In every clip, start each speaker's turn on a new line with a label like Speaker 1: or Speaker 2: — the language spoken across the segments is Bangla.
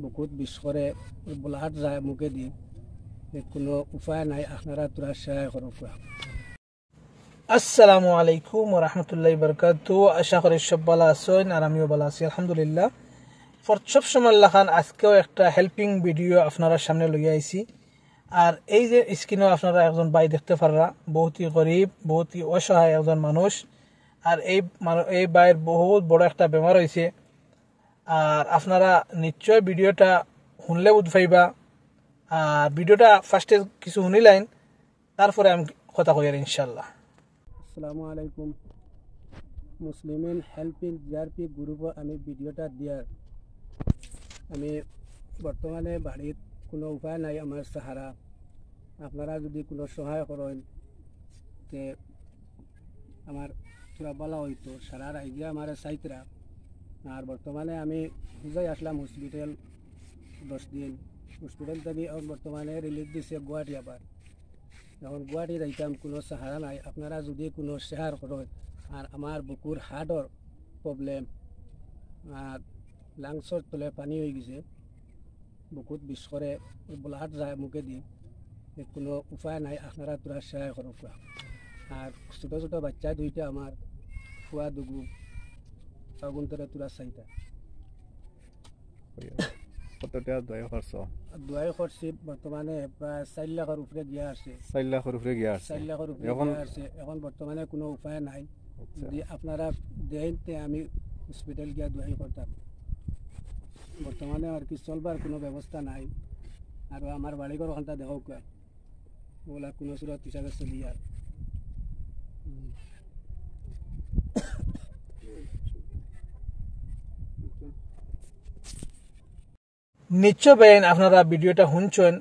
Speaker 1: বুকুত বিষ করে ব্লাড যায় মুখে দি কোনো উপায় নাই আপনারা তোরা সহায় করো।
Speaker 2: আসসালামু আলাইকুম ওয়া রাহমাতুল্লাহি ওয়া বারাকাতুহু। আশা করি সব ভালো আছেন আর আমিও ভালো আছি আলহামদুলিল্লাহ। সব সময় লাখান আজকেও একটা হেল্পিং ভিডিও আপনারা সামনে লইয়া আইছি। আর এই যে স্ক্রিনে আপনারা একজন ভাই দেখতে পাররা, বহুতই গরিব, বহুতই অসহায় একজন মানুষ। আর এই ভাইয়ের বহুত বড় একটা বেমার হয়েছে। আর আপনারা নিশ্চয় ভিডিওটা শুনলে বুঝ পাইবা। আর ভিডিওটা ফার্স্টে কিছু শুনিলাইন, তারপরে আমি কথা কই আর ইনশাল্লাহ।
Speaker 1: আসসালামু আলাইকুম। মুসলিমিন হেল্পিং জিআরপি গ্রুপে আমি ভিডিওটা দিয়ার আমি বর্তমানে বাড়ির কোনো উপায় নাই আমার সাহারা। আপনারা যদি কোনো সহায় করেন তে আমার পুরা বলা হইতো সারা রাইজে আমার সাইতরা। আর বর্তমানে আমি বুঝাই আসলাম হসপিটাল 10 দিন। হসপিটাল থেকে বর্তমানে রিলিজ দিছে গুয়াহাটি। আবার এখন গুয়াহাটি যাইতাম, কোনো সাহারা নাই। আপনারা যদি কোনো শেয়ার করেন, আর আমার বুকুর হার্টর প্রবলেম, আর লাংসর তলে পানি হয়ে গেছে, বুকুত বিষ করে ব্লাড যায় মুখে দি কোনো উপায় নাই, আপনারা তোরা শেয়ার করো। আর ছোটো ছোটো বাচ্চা দুইটা আমার ফুয়া দুগু আগুন তলে তোরা চাইতা
Speaker 3: কত টাকা
Speaker 1: দোয়াই করছি। বর্তমানে প্রায় 4 লাখের উপরে গিয়া আছে।
Speaker 3: 4 লাখের উপরে গিয়া আছে।
Speaker 1: 4 লাখের উপরে গিয়া আছে। এখন বর্তমানে কোনো উপায় নাই। যদি আপনারা দেন তে আমি হসপিটাল গিয়া দোয়াই করতাম। বর্তমানে আর কি চলবার কোনো ব্যবস্থা নাই। আর আমার বাড়িঘর ওখানটা দেখো ওগুলা কোনো সুরত হিসাবে চলি। আর
Speaker 2: নিশ্চয় বেন আপনারা ভিডিওটা শুনছেন।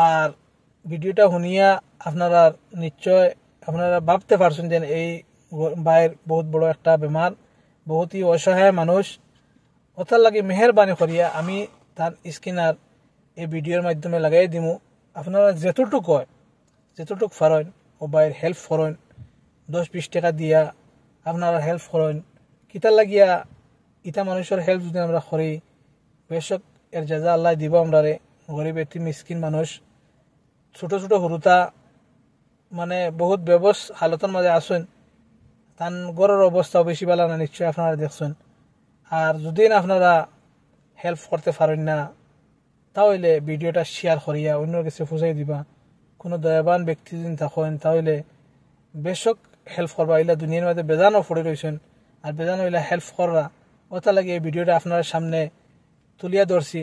Speaker 2: আর ভিডিওটা শুনিয়া আপনারা নিশ্চয় আপনারা ভাবতে পারছেন যে এই ভাইয়ের বহুত বড় একটা বেমার, বহুতই অসহায় মানুষ। ওটার লাগে মেহরবানি করিয়া আমি তার স্ক্রিনার এই ভিডিওর মাধ্যমে লাগাই দিমু। আপনারা যেতটুক পারেন ও ভাইয়ের হেল্প করেন, 10-20 টাকা দিয়া আপনারা হেল্প করেন। কিতার লাগিয়া ইটা মানুষের হেল্প যদি আমরা করি, বেশক এর জাজা আল্লাহ দিব আমরা। গরিব একটি মিসকিন মানুষ, ছোট ছোট হরুতা মানে বহুত ব্যবস হালতের মাঝে আসেন। তান গড়ের অবস্থাও বেশি ভালো না, নিশ্চয়ই আপনারা দেখছেন। আর যদি আপনারা হেল্প করতে পারেন না, তাহলে ভিডিওটা শেয়ার করিয়া অন্যর কাছে পৌঁছাই দিবা। কোনো দয়াবান ব্যক্তি যদি থাকেন তাহলে বেশক হেল্প করবা। এলা দুনিয়ার মধ্যে বেজানও পড়ে রয়েছেন, আর বেজান হইলা হেল্প করা। ওটা লাগে এই ভিডিওটা আপনার সামনে তুলিয়া ধরছি।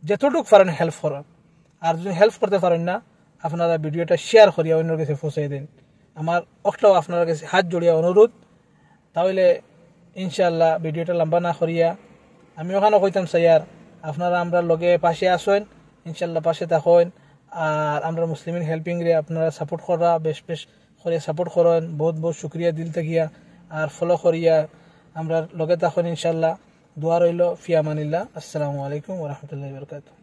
Speaker 2: যতটুক পারেন হেল্প করেন। আর যদি হেল্প করতে পারেন না, আপনারা ভিডিওটা শেয়ার করিয়া অন্যর কাছে পৌঁছাই দেন। আমার একটাও আপনার কাছে হাত জড়িয়া অনুরোধ। তাহলে ইনশাআল্লাহ ভিডিওটা লম্বা না করিয়া আমি ওখানে কইতাম স্যার আপনারা আমরা লগে পাশে আসেন, ইনশাআল্লাহ পাশে থাকেন। আর আমরা মুসলিমিন হেল্পিং রে আপনারা সাপোর্ট করা বেশ করে সাপোর্ট করেন। বহুত বহুত শুক্রিয়া দিল থাকিয়া। আর ফলো করিয়া আমরা লগে থাকেন ইনশাআল্লাহ। দোয়া রইল। ফি আমানিল্লাহ। আসসালামু আলাইকুম ওয়া রাহমাতুল্লাহি ওয়া বারাকাতুহু।